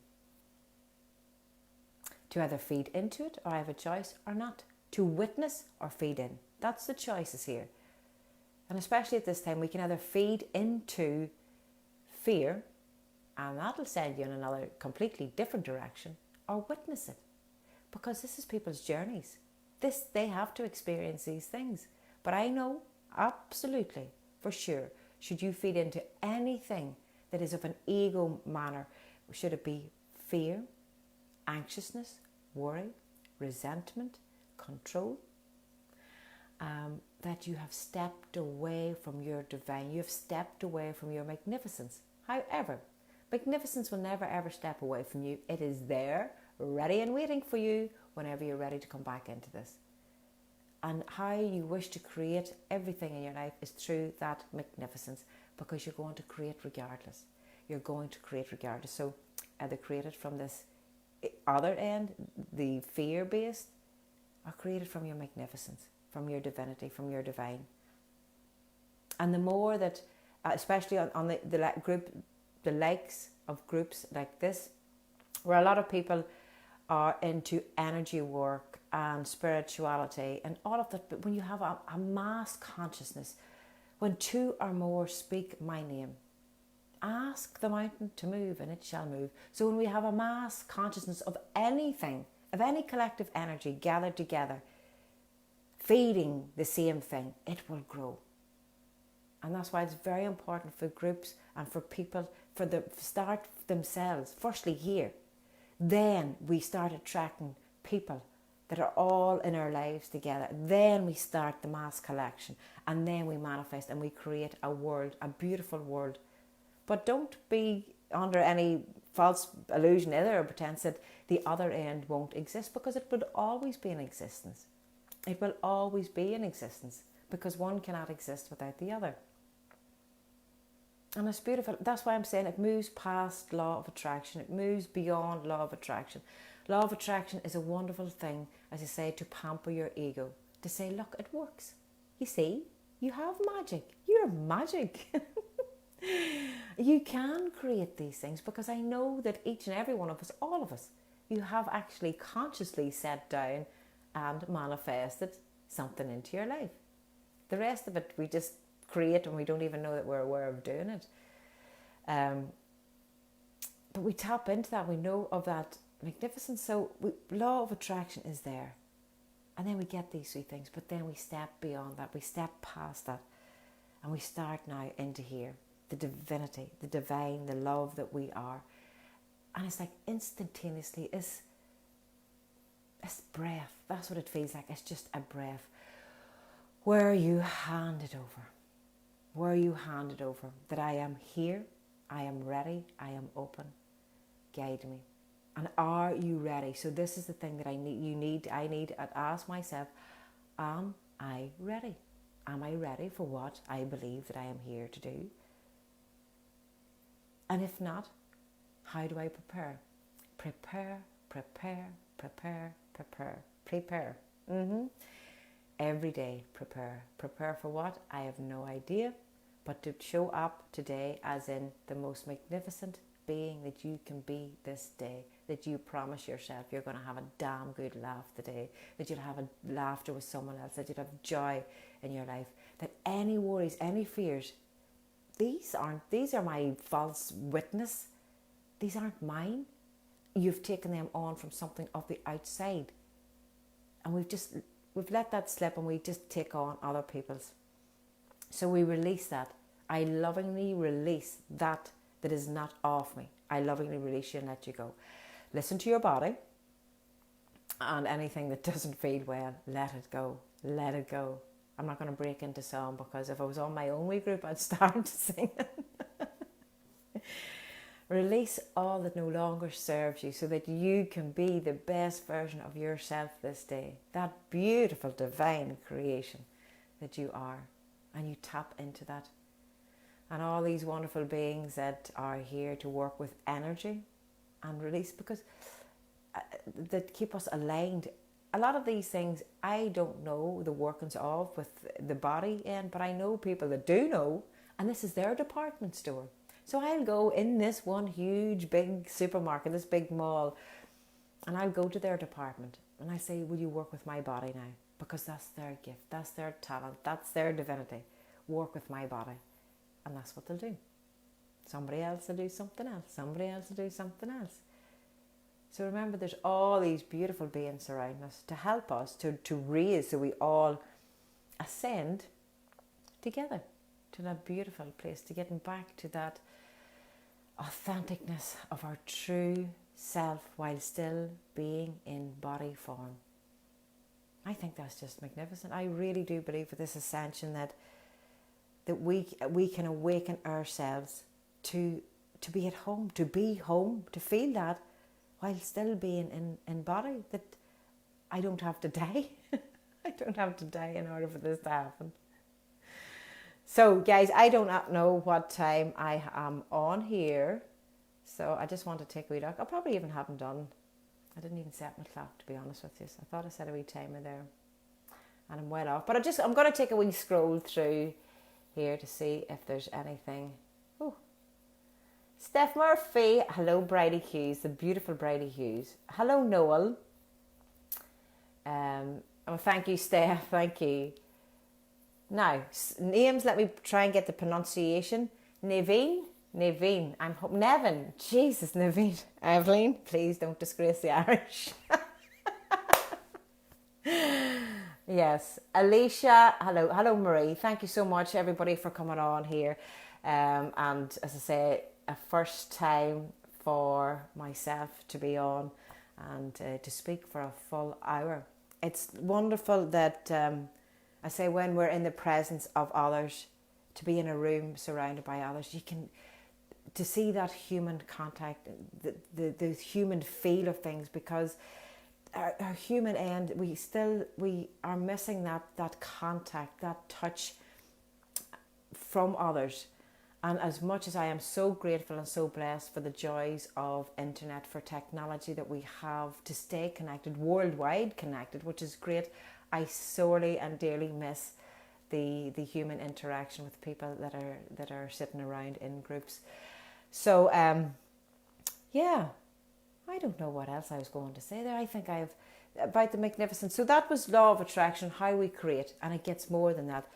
to either feed into it or I have a choice or not, to witness or feed in. That's the choices here. And especially at this time, we can either feed into fear, and that'll send you in another completely different direction, or witness it. Because this is people's journeys. They have to experience these things. But I know, absolutely, for sure, should you feed into anything that is of an ego manner, should it be fear, anxiousness, worry, resentment, control, that you have stepped away from your divine, you have stepped away from your magnificence. However, magnificence will never ever step away from you. It is there, ready and waiting for you whenever you're ready to come back into this. And how you wish to create everything in your life is through that magnificence, because you're going to create regardless. You're going to create regardless. So either create it from this other end, the fear-based, or create it from your magnificence, from your divinity, from your divine. And the more that, especially on the likes of groups like this, where a lot of people are into energy work and spirituality and all of that, but when you have a mass consciousness, when two or more speak my name, ask the mountain to move and it shall move. So when we have a mass consciousness of anything, of any collective energy gathered together, feeding the same thing, it will grow. And that's why it's very important for groups and for people, for the start themselves, firstly here. Then we start attracting people that are all in our lives together. Then we start the mass collection, and then we manifest and we create a world, a beautiful world. But don't be under any false illusion either, or pretense that the other end won't exist, because it will always be in existence. It will always be in existence, because one cannot exist without the other. And it's beautiful. That's why I'm saying it moves past law of attraction. It moves beyond law of attraction. Law of attraction is a wonderful thing, as I say, to pamper your ego. To say, look, it works. You see, you have magic. You're magic. You can create these things, because I know that each and every one of us, all of us, you have actually consciously sat down and manifested something into your life. The rest of it we just create and we don't even know that we're aware of doing it. But we tap into that, we know of that magnificence. So law of attraction is there. And then we get these three things, but then we step beyond that, we step past that, and we start now into here. The divinity, the divine, the love that we are. And it's like instantaneously, it's breath. That's what it feels like. It's just a breath. Where you hand it over. Where you hand it over. That I am here, I am ready, I am open. Guide me. And are you ready? So this is the thing that I need to ask myself, am I ready? Am I ready for what I believe that I am here to do? And if not, how do I prepare? Prepare. Every day, prepare. Prepare for what? I have no idea. But to show up today as in the most magnificent being that you can be this day. That you promise yourself you're going to have a damn good laugh today. That you'll have a laughter with someone else. That you'll have joy in your life. That any worries, any fears, these are my false witness. These aren't mine. You've taken them on from something of the outside. And we've let that slip, and we just take on other people's. So we release that. I lovingly release that is not of me. I lovingly release you and let you go. Listen to your body. And anything that doesn't feel well, let it go. Let it go. I'm not going to break into song, because if I was on my own wee group, I'd start singing. Release all that no longer serves you, so that you can be the best version of yourself this day. That beautiful divine creation that you are. And you tap into that. And all these wonderful beings that are here to work with energy and release, because that keep us aligned. A lot of these things I don't know the workings of with the body end, but I know people that do know, and this is their department store. So I'll go in this one huge big supermarket, this big mall, and I'll go to their department and I say, will you work with my body now? Because that's their gift, that's their talent, that's their divinity. Work with my body. And that's what they'll do. Somebody else will do something else. Somebody else will do something else. So remember, there's all these beautiful beings around us to help us to raise, so we all ascend together to that beautiful place, to getting back to that authenticness of our true self while still being in body form. I think that's just magnificent. I really do believe with this ascension that we can awaken ourselves to be at home, to be home, to feel that while still being in body, that I don't have to die. I don't have to die in order for this to happen. So guys, I do not know what time I am on here. So I just want to take a wee look. I probably even haven't done, I didn't even set my clock, to be honest with you. So I thought I set a wee timer there. And I'm well off. But I'm going to take a wee scroll through here to see if there's anything. Oh, Steph Murphy. Hello, Bridie Hughes, the beautiful Bridie Hughes. Hello, Noel. Oh, thank you, Steph. Thank you. Now, names, let me try and get the pronunciation. Neveen. I'm Nevin. Jesus, Neveen. Evelyn, please don't disgrace the Irish. Yes. Alicia. Hello, Marie. Thank you so much, everybody, for coming on here. And as I say, a first time for myself to be on and to speak for a full hour. it's wonderful that, I say, when we're in the presence of others, to be in a room surrounded by others, you can, to see that human contact, the human feel of things, because our human end, we are missing that contact, that touch from others. And as much as I am so grateful and so blessed for the joys of internet, for technology that we have to stay connected, worldwide connected, which is great, I sorely and dearly miss the human interaction with people that are sitting around in groups. So yeah, I don't know what else I was going to say there. I think I've about the magnificence. So that was law of attraction, how we create, and it gets more than that.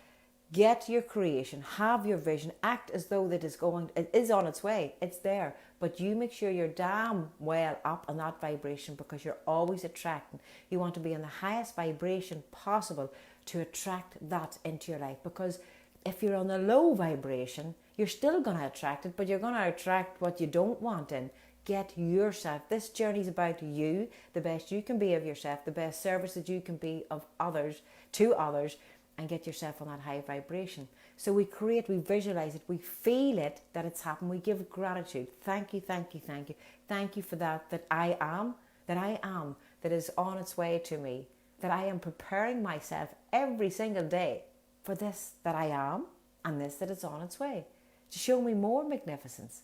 Get your creation, have your vision, act as though it is on its way. It's there, but you make sure you're damn well up on that vibration, because you're always attracting. You want to be in the highest vibration possible to attract that into your life, because if you're on a low vibration, you're still going to attract it, but you're going to attract what you don't want in. Get yourself. This journey is about you, the best you can be of yourself, the best service that you can be of others, to others, and get yourself on that high vibration. So we create, we visualize it, we feel it, that it's happened. We give gratitude. Thank you, thank you, thank you. Thank you for that I am, that is on its way to me, that I am preparing myself every single day for this that I am, and this that is on its way, to show me more magnificence.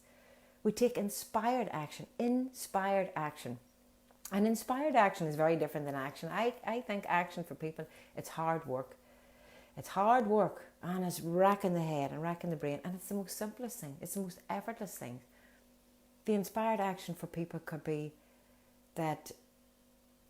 We take inspired action. And inspired action is very different than action. I think action for people, it's hard work. It's hard work, and it's racking the head and racking the brain, and it's the most simplest thing. It's the most effortless thing. The inspired action for people could be that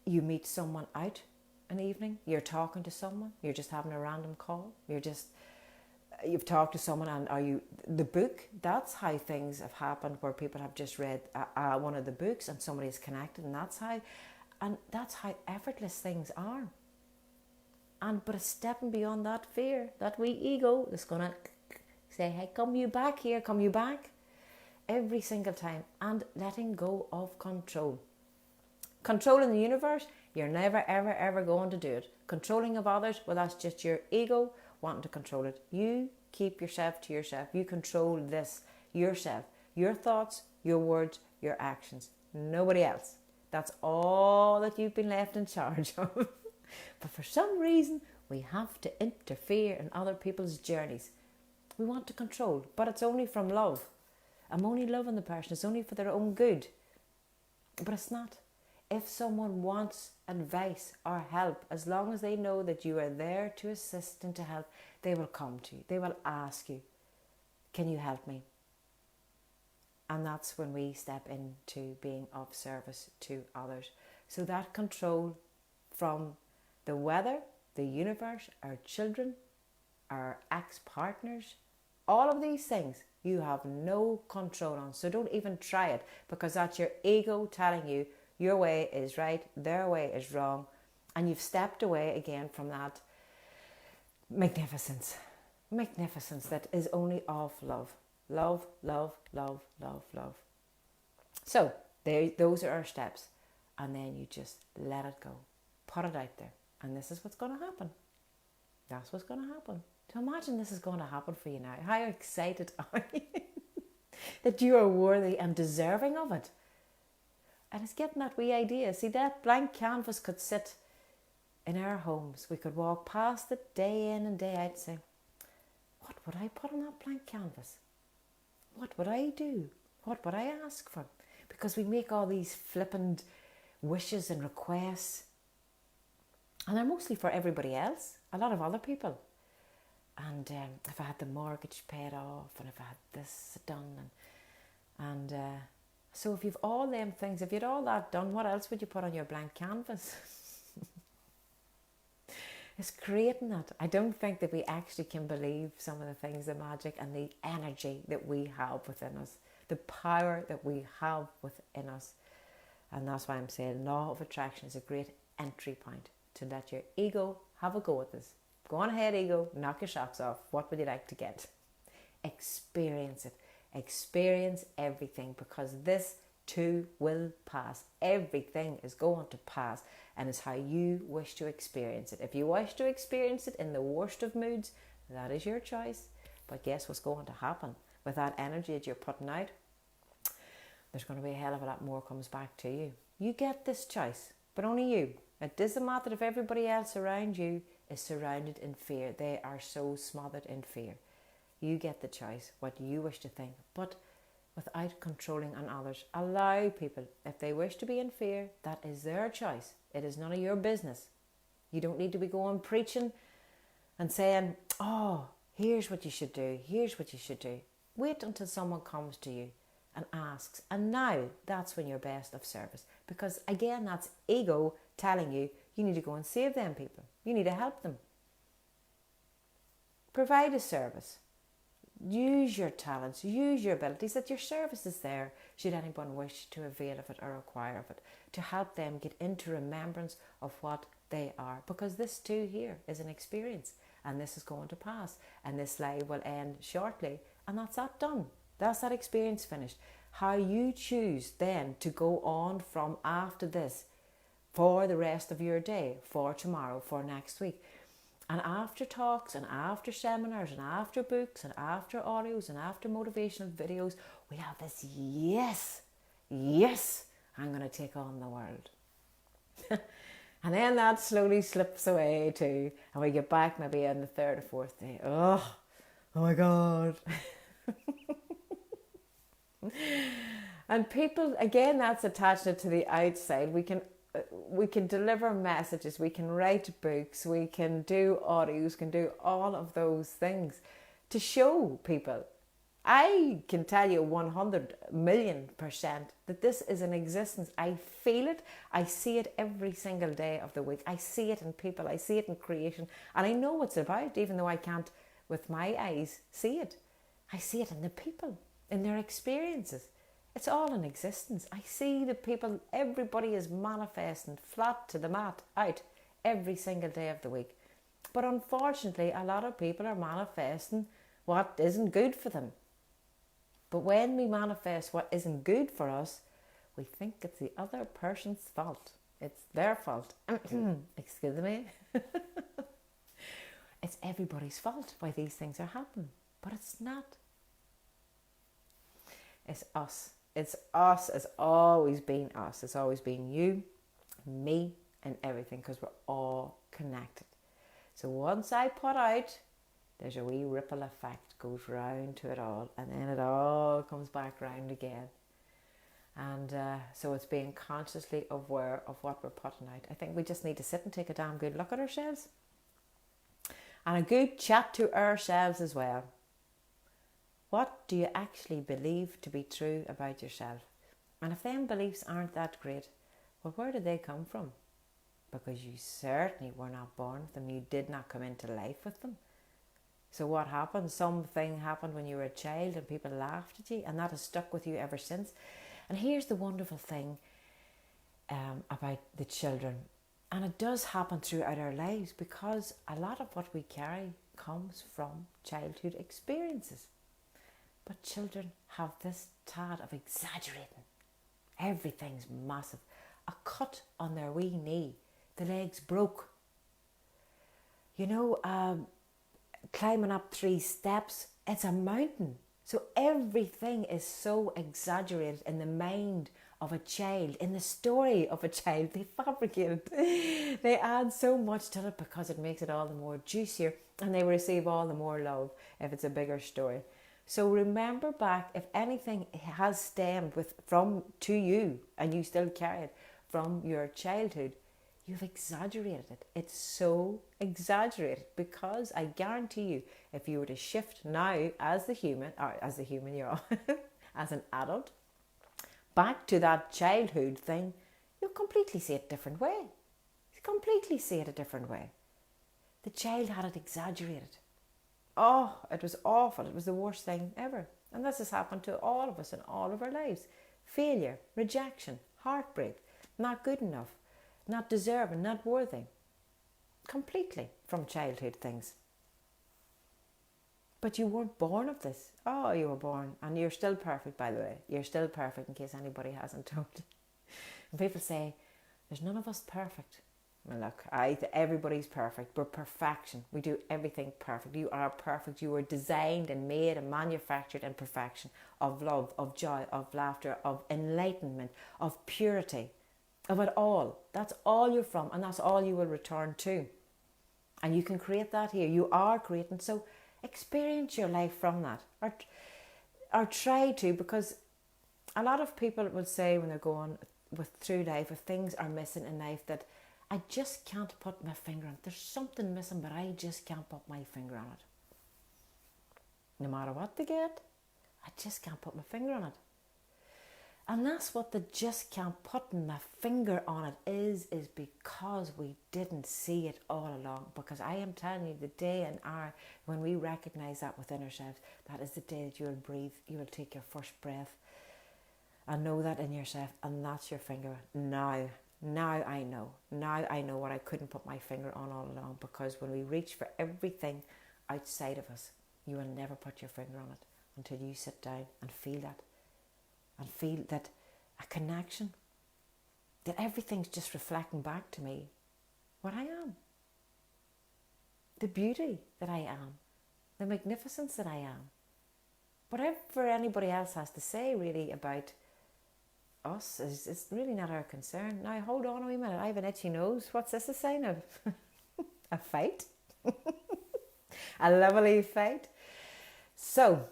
you meet someone out an evening, you're talking to someone, you're just having a random call, you've talked to someone, and the book, that's how things have happened, where people have just read one of the books and somebody is connected, and that's how effortless things are. But it's stepping beyond that fear, that wee ego that's going to say, hey, come you back here, come you back, every single time, and letting go of control. Controlling the universe, you're never, ever, ever going to do it. Controlling of others, well, that's just your ego wanting to control it. You keep yourself to yourself. You control this yourself. Your thoughts, your words, your actions. Nobody else. That's all that you've been left in charge of. But for some reason, we have to interfere in other people's journeys. We want to control, but it's only from love. I'm only loving the person. It's only for their own good. But it's not. If someone wants advice or help, as long as they know that you are there to assist and to help, they will come to you. They will ask you, can you help me? And that's when we step into being of service to others. So that control from the weather, the universe, our children, our ex-partners, all of these things you have no control on. So don't even try it, because that's your ego telling you your way is right, their way is wrong, and you've stepped away again from that magnificence that is only of love. Love, love, love, love, love. So those are our steps, and then you just let it go. Put it out there. And this is what's going to happen. That's what's going to happen. To imagine this is going to happen for you now. How excited are you that you are worthy and deserving of it? And it's getting that wee idea. See, that blank canvas could sit in our homes. We could walk past it day in and day out and say, what would I put on that blank canvas? What would I do? What would I ask for? Because we make all these flippant wishes and requests, and they're mostly for everybody else, a lot of other people. And if I had the mortgage paid off, and if I had this done, and so if you've all them things, if you had all that done, what else would you put on your blank canvas? It's creating that. I don't think that we actually can believe some of the things, the magic and the energy that we have within us, the power that we have within us. And that's why I'm saying law of attraction is a great entry point to let your ego have a go at this. Go on ahead, ego, knock your socks off. What would you like to get? Experience it. Experience everything, because this too will pass. Everything is going to pass, and it's how you wish to experience it. If you wish to experience it in the worst of moods, that is your choice. But guess what's going to happen? With that energy that you're putting out, there's going to be a hell of a lot more comes back to you. You get this choice, but only you. It doesn't matter if everybody else around you is surrounded in fear. They are so smothered in fear. You get the choice, what you wish to think, but without controlling on others. Allow people, if they wish to be in fear, that is their choice. It is none of your business. You don't need to be going preaching and saying, oh, here's what you should do, here's what you should do. Wait until someone comes to you and asks, and now that's when you're best of service. Because again, that's ego telling you, you need to go and save them people. You need to help them. Provide a service. Use your talents, use your abilities, that your service is there should anyone wish to avail of it or require of it, to help them get into remembrance of what they are. Because this too here is an experience, and this is going to pass, and this life will end shortly, and that's that done. That's that experience finished. How you choose then to go on from after this for the rest of your day, for tomorrow, for next week. And after talks and after seminars and after books and after audios and after motivational videos, we have this yes, I'm going to take on the world. And then that slowly slips away too. And we get back maybe on the third or fourth day. Oh my God. And people, again, that's attached to the outside. We can deliver messages, we can write books, we can do audios, can do all of those things to show people. I can tell you 100,000,000% that this is in existence. I feel it. I see it every single day of the week. I see it in people. I see it in creation. And I know what it's about, even though I can't, with my eyes, see it. I see it in the people, in their experiences. It's all in existence. I see the people, everybody is manifesting flat to the mat out every single day of the week. But unfortunately, a lot of people are manifesting what isn't good for them. But when we manifest what isn't good for us, we think it's the other person's fault. It's their fault. Excuse me. It's everybody's fault why these things are happening. But it's not. It's us. It's us. It's always been us. It's always been you, me, and everything, because we're all connected. So once I put out, there's a wee ripple effect goes round to it all, and then it all comes back round again. And so it's being consciously aware of what we're putting out. I think we just need to sit and take a damn good look at ourselves, and a good chat to ourselves as well. What do you actually believe to be true about yourself? And if them beliefs aren't that great, well, where did they come from? Because you certainly were not born with them. You did not come into life with them. So what happened? Something happened when you were a child and people laughed at you, and that has stuck with you ever since. And here's the wonderful thing about the children. And it does happen throughout our lives, because a lot of what we carry comes from childhood experiences. But children have this tad of exaggerating. Everything's massive. A cut on their wee knee. The leg's broke. You know, climbing up 3 steps. It's a mountain. So everything is so exaggerated in the mind of a child, in the story of a child. They fabricate it. They add so much to it because it makes it all the more juicier, and they receive all the more love if it's a bigger story. So remember back, if anything has stemmed from to you, and you still carry it from your childhood, you've exaggerated it. It's so exaggerated, because I guarantee you, if you were to shift now as the human you're as an adult, back to that childhood thing, you'll completely see it a different way. You completely see it a different way. The child had it exaggerated. Oh, it was awful. It was the worst thing ever. And this has happened to all of us in all of our lives. Failure, rejection, heartbreak, not good enough, not deserving, not worthy. Completely from childhood things. But you weren't born of this. Oh, you were born. And you're still perfect, by the way. You're still perfect, in case anybody hasn't told you. And people say, there's none of us perfect. Well, look, everybody's perfect. We're perfection. We do everything perfect. You are perfect. You were designed and made and manufactured in perfection of love, of joy, of laughter, of enlightenment, of purity, of it all. That's all you're from, and that's all you will return to. And you can create that here. You are creating. So experience your life from that. Or try to, because a lot of people will say when they're going through life, if things are missing in life, that I just can't put my finger on it. There's something missing, but I just can't put my finger on it. No matter what they get, I just can't put my finger on it. And that's what the just can't put my finger on it is because we didn't see it all along. Because I am telling you, the day and hour when we recognise that within ourselves, that is the day that you will breathe, you will take your first breath and know that in yourself, and that's your finger. Now I know. Now I know what I couldn't put my finger on all along, because when we reach for everything outside of us, you will never put your finger on it until you sit down and feel that. And feel that a connection, that everything's just reflecting back to me what I am. The beauty that I am. The magnificence that I am. Whatever anybody else has to say really about us is really not our concern. Now hold on a wee minute, I have an itchy nose. What's this a sign of? A fight? A lovely fight? So,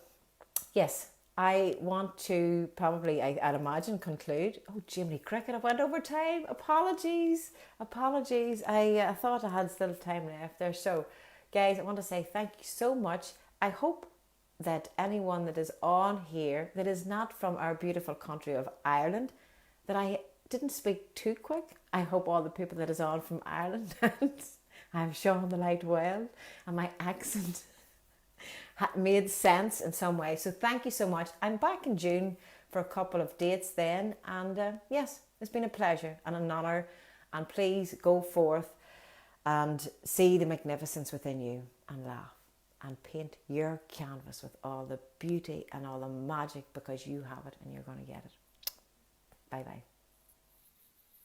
yes, I want to probably, I'd imagine, conclude. Oh, Jiminy Cricket, I went over time. Apologies. I thought I had still time left there. So, guys, I want to say thank you so much. I hope that anyone that is on here that is not from our beautiful country of Ireland, that I didn't speak too quick. I hope all the people that is on from Ireland, I'm shown the light well, and my accent made sense in some way. So thank you so much. I'm back in June for a couple of dates then, and yes, it's been a pleasure and an honour, and please go forth and see the magnificence within you and laugh and paint your canvas with all the beauty and all the magic, because you have it and you're going to get it. Bye bye.